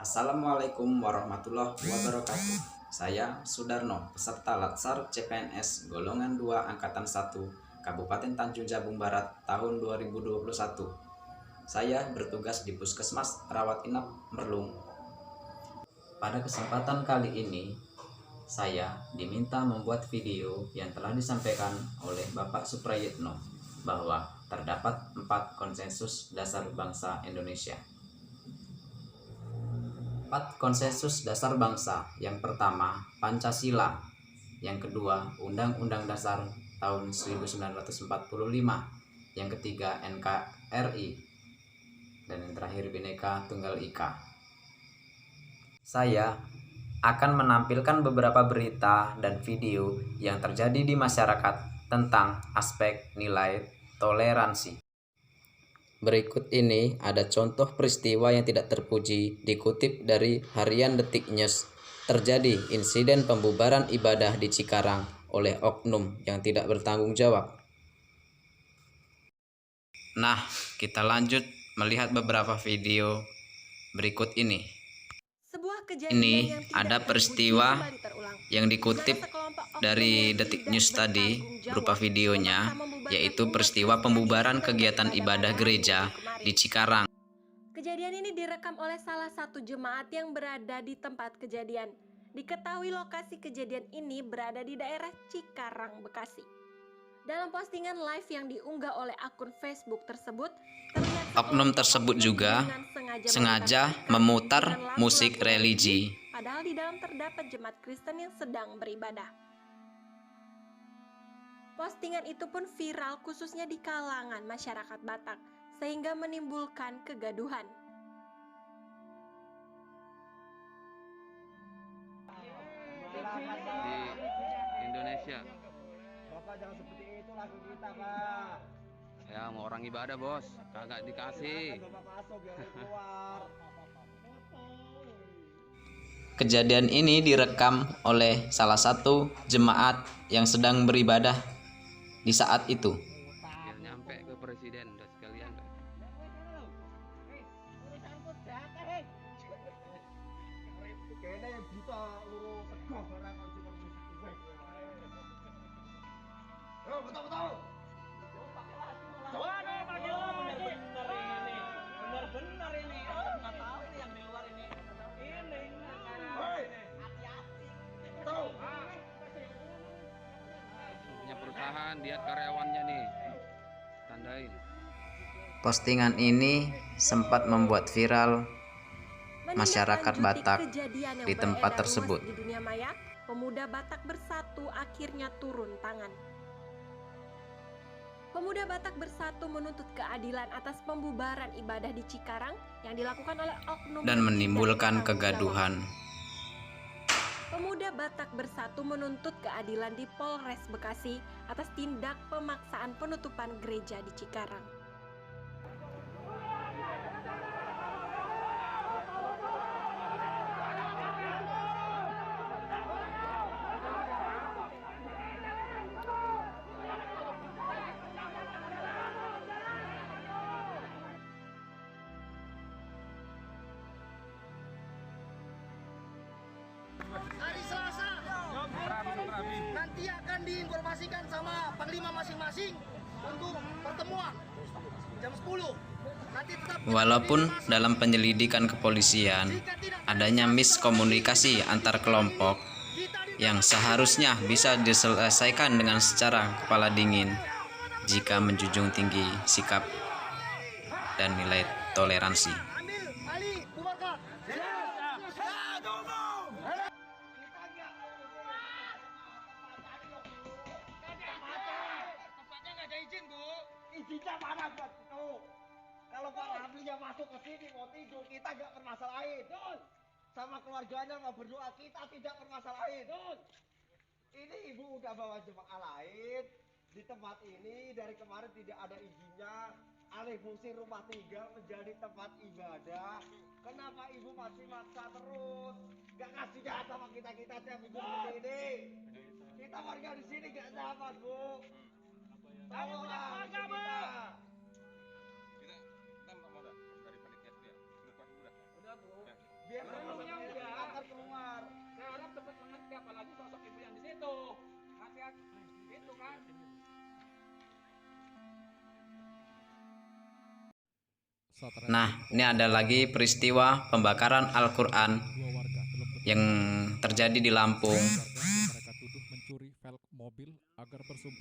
Assalamualaikum warahmatullahi wabarakatuh. Saya Sudarno, peserta Latsar CPNS golongan 2 angkatan 1 Kabupaten Tanjung Jabung Barat tahun 2021. Saya bertugas di Puskesmas Rawat Inap Merlung. Pada kesempatan kali ini, saya diminta membuat video yang telah disampaikan oleh Bapak Suprayitno bahwa terdapat 4 konsensus dasar bangsa Indonesia. 4 konsensus dasar bangsa. Yang pertama, Pancasila. Yang kedua, Undang-Undang Dasar tahun 1945. Yang ketiga, NKRI. Dan yang terakhir, Bhinneka Tunggal Ika. Saya akan menampilkan beberapa berita dan video yang terjadi di masyarakat tentang aspek nilai toleransi. Berikut ini ada contoh peristiwa yang tidak terpuji dikutip dari Harian Detik News. Terjadi insiden pembubaran ibadah di Cikarang oleh oknum yang tidak bertanggung jawab. Nah, kita lanjut melihat beberapa video berikut ini. Ini ada peristiwa yang dikutip dari Detik News tadi berupa videonya, yaitu peristiwa pembubaran kegiatan ibadah gereja di Cikarang. Kejadian ini direkam oleh salah satu jemaat yang berada di tempat kejadian. Diketahui lokasi kejadian ini berada di daerah Cikarang, Bekasi. Dalam postingan live yang diunggah oleh akun Facebook tersebut, oknum tersebut juga sengaja memutar musik religi. Padahal di dalam terdapat jemaat Kristen yang sedang beribadah. Postingan itu pun viral khususnya di kalangan masyarakat Batak, sehingga menimbulkan kegaduhan. Di Indonesia. Bapak jangan seperti itu lagu kita, Pak. Ya mau orang ibadah, Bos. Kagak dikasih. Bapak masuk biar keluar. Kejadian ini direkam oleh salah satu jemaat yang sedang beribadah di saat itu. Biar nyampe ke presiden udah sekalian. Kayaknya yang buta lurus segah orang kan cuma musik gue. Yo, betul. Bener ini. Nggak tahu nih yang di luar ini. Ini. Hati-hati. Tahu. Punya perusahaan, lihat karyawannya nih. Tandain. Postingan ini sempat membuat viral masyarakat Batak di tempat tersebut. Di dunia maya, pemuda Batak Bersatu akhirnya turun tangan. Pemuda Batak Bersatu menuntut keadilan atas pembubaran ibadah di Cikarang yang dilakukan oleh oknum dan menimbulkan kegaduhan. Pemuda Batak Bersatu menuntut keadilan di Polres Bekasi atas tindak pemaksaan penutupan gereja di Cikarang. Hari Selasa nanti akan diinformasikan sama Panglima masing-masing untuk pertemuan jam 10. Nanti tetap Walaupun dalam penyelidikan kepolisian adanya miskomunikasi antar kelompok yang seharusnya bisa diselesaikan dengan secara kepala dingin jika menjunjung tinggi sikap dan nilai toleransi. ambil Ali bubarkan. Tempatnya nggak ada izin, Bu. Izinnya mana buat itu? Kalau Pak Ramlinya masuk ke sini mau tidur, kita nggak permasalahin. Sama keluarganya mau berdoa, kita tidak permasalahin. Ini ibu udah bawa jemaah lain di tempat ini dari kemarin tidak ada izinnya. Alih fungsi rumah tinggal menjadi tempat ibadah. Kenapa ibu masih maksa terus? Gak kasih jahat sama kita tiap minggu seperti ini. Kita warga di sini gak nyaman, Bu. Tolonglah kita. Kita mau dari panitia. Udah, Bu. Biar Nah, ini ada lagi peristiwa pembakaran Al-Quran yang terjadi di Lampung.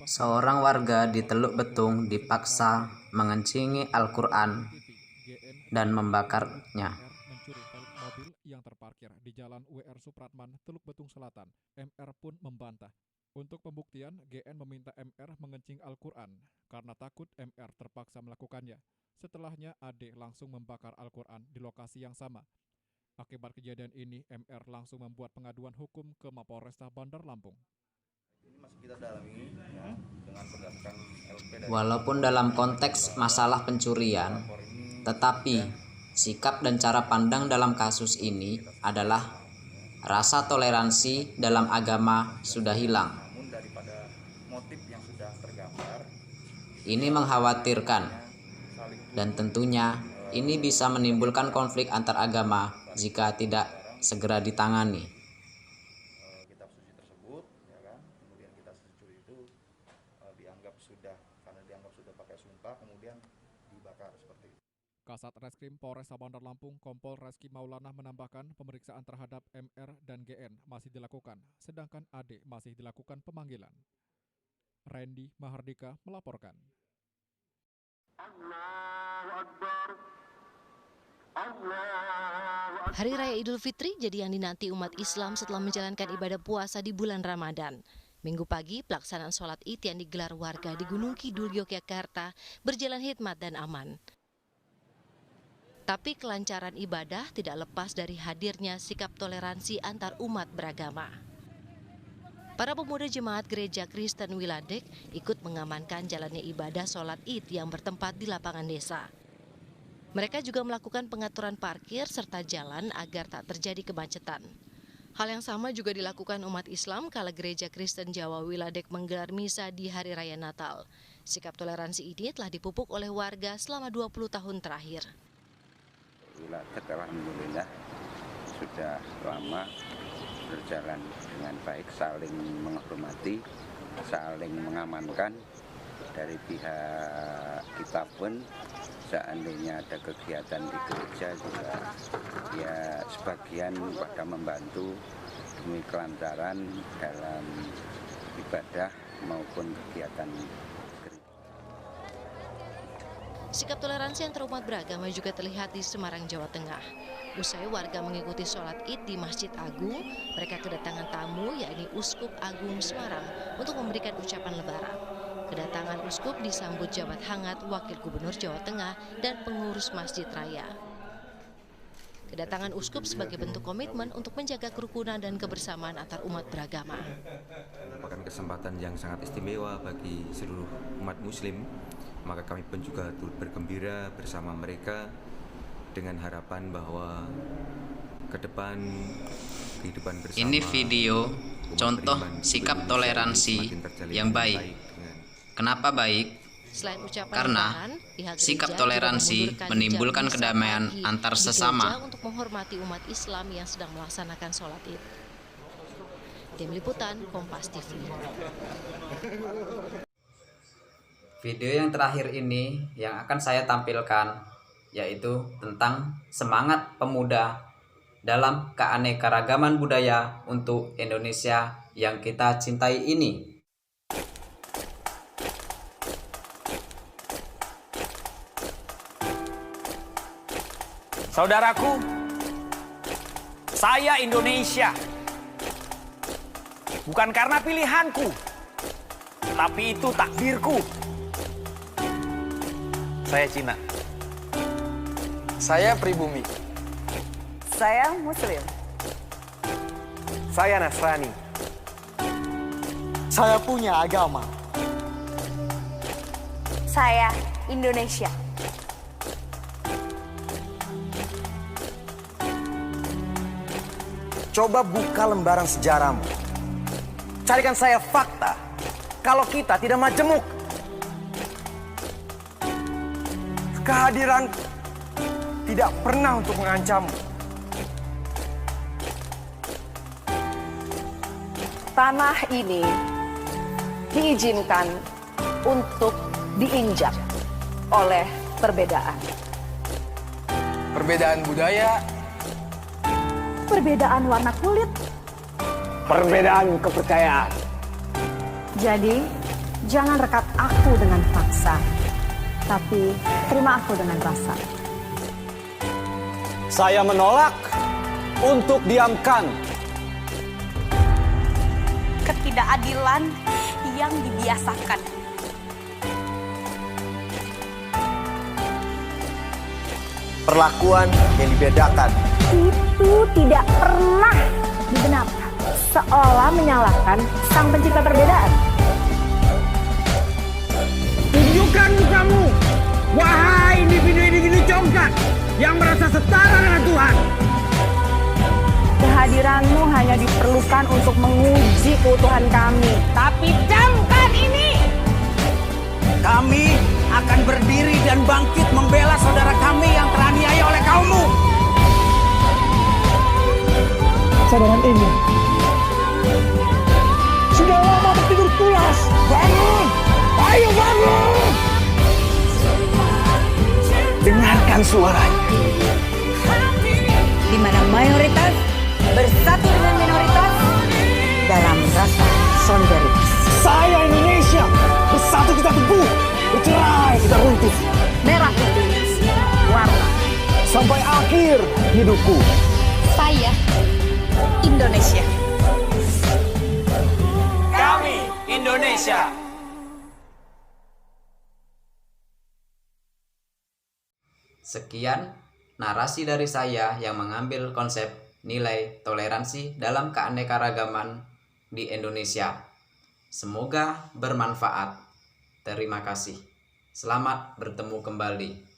Seorang warga di Teluk Betung dipaksa mengencingi Al-Quran dan membakarnya. Mobil yang terparkir di Jalan WR Supratman, Teluk Betung Selatan. MR pun membantah. Untuk pembuktian, GN meminta MR mengencing Al-Quran karena takut MR terpaksa melakukannya. Setelahnya, AD langsung membakar Al-Quran di lokasi yang sama. Akibat kejadian ini, MR langsung membuat pengaduan hukum ke Mapolresta Bandar Lampung. Ini masih kita dalami ya, dengan berdasarkan LP dari Walaupun dalam konteks masalah pencurian, tetapi sikap dan cara pandang dalam kasus ini adalah rasa toleransi dalam agama sudah hilang. namun daripada motif yang sudah tergambar Ini mengkhawatirkan saling dan tentunya ini bisa menimbulkan konflik antar agama jika tidak segera ditangani. kitab suci tersebut ya kan, kemudian kitab suci itu dianggap sudah, karena dianggap sudah pakai sumpah, kemudian dibakar seperti itu. Kasat Reskrim Polresta Bandar Lampung Kompol Reski Maulana menambahkan pemeriksaan terhadap MR dan GN masih dilakukan, sedangkan AD masih dilakukan pemanggilan. Randy Mahardika melaporkan. Hari Raya Idul Fitri jadi yang dinanti umat Islam setelah menjalankan ibadah puasa di bulan Ramadan. Minggu pagi, pelaksanaan sholat Id yang digelar warga di Gunung Kidul, Yogyakarta berjalan hikmat dan aman. Tapi kelancaran ibadah tidak lepas dari hadirnya sikap toleransi antar umat beragama. Para pemuda jemaat gereja Kristen Wiladek ikut mengamankan jalannya ibadah sholat Id yang bertempat di lapangan desa. Mereka juga melakukan pengaturan parkir serta jalan agar tak terjadi kemacetan. Hal yang sama juga dilakukan umat Islam kala gereja Kristen Jawa Wiladek menggelar misa di Hari Raya Natal. Sikap toleransi ini telah dipupuk oleh warga selama 20 tahun terakhir. Wiladek alhamdulillah sudah lama berjalan dengan baik, saling menghormati, saling mengamankan. Dari pihak kita pun seandainya ada kegiatan di gereja juga ya sebagian pada membantu demi kelancaran dalam ibadah maupun kegiatan gereja. Sikap toleransi antar umat beragama juga terlihat di Semarang, Jawa Tengah. Usai warga mengikuti sholat Id di Masjid Agung, mereka kedatangan tamu yakni Uskup Agung Semarang untuk memberikan ucapan lebaran. Kedatangan Uskup disambut jabat hangat Wakil Gubernur Jawa Tengah dan pengurus Masjid Raya. Kedatangan Uskup sebagai bentuk komitmen untuk menjaga kerukunan dan kebersamaan antar umat beragama. Merupakan kesempatan yang sangat istimewa bagi seluruh umat muslim, maka kami pun juga turut bergembira bersama mereka dengan harapan bahwa ke depan kehidupan bersama. Ini video contoh sikap toleransi yang baik. Kenapa baik? Selain ucapan Karena lebaran, pihak sikap gereja toleransi juga memundurkan menimbulkan jam misa kedamaian pagi antar di sesama. gereja untuk menghormati umat Islam yang sedang melaksanakan sholat Id. Tim Liputan Kompas TV. Video yang terakhir ini yang akan saya tampilkan yaitu tentang semangat pemuda dalam keanekaragaman budaya untuk Indonesia yang kita cintai ini. Saudaraku, saya Indonesia. Bukan karena pilihanku, tapi itu takdirku. Saya Cina. Saya pribumi. Saya Muslim. Saya Nasrani. Saya punya agama. Saya Indonesia. Coba buka lembaran sejarahmu. Carikan saya fakta kalau kita tidak majemuk. Kehadiran tidak pernah untuk mengancammu. Tanah ini diizinkan untuk diinjak oleh perbedaan. Perbedaan budaya, Perbedaan warna kulit. Perbedaan kepercayaan. Jadi, jangan rekat aku dengan paksa, tapi terima aku dengan rasa. Saya menolak untuk diamkan. Ketidakadilan yang dibiasakan. perlakuan yang dibedakan. Itu tidak pernah dibenarkan, seolah menyalahkan sang pencipta perbedaan. Tunjukkan mukamu, wahai individu-individu congkak yang merasa setara dengan Tuhan. Kehadiranmu hanya diperlukan untuk menguji keutuhan kami. Tapi camkan ini! Kami akan berdiri dan bangkit membela saudara kami yang teraniaya oleh kaummu. Saudara ini sudah lama tertidur pulas. Bangun! Ayo bangun! Dengarkan suaranya. Di mana mayoritas bersatu dengan minoritas dalam rasa solidaritas. Saya Indonesia, bersatu kita teguh, bercerai kita runtuh. Merah putih, warna. Sampai akhir hidupku. Saya Indonesia. Kami Indonesia. Sekian narasi dari saya yang mengambil konsep nilai toleransi dalam keanekaragaman di Indonesia. Semoga bermanfaat. Terima kasih. Selamat bertemu kembali.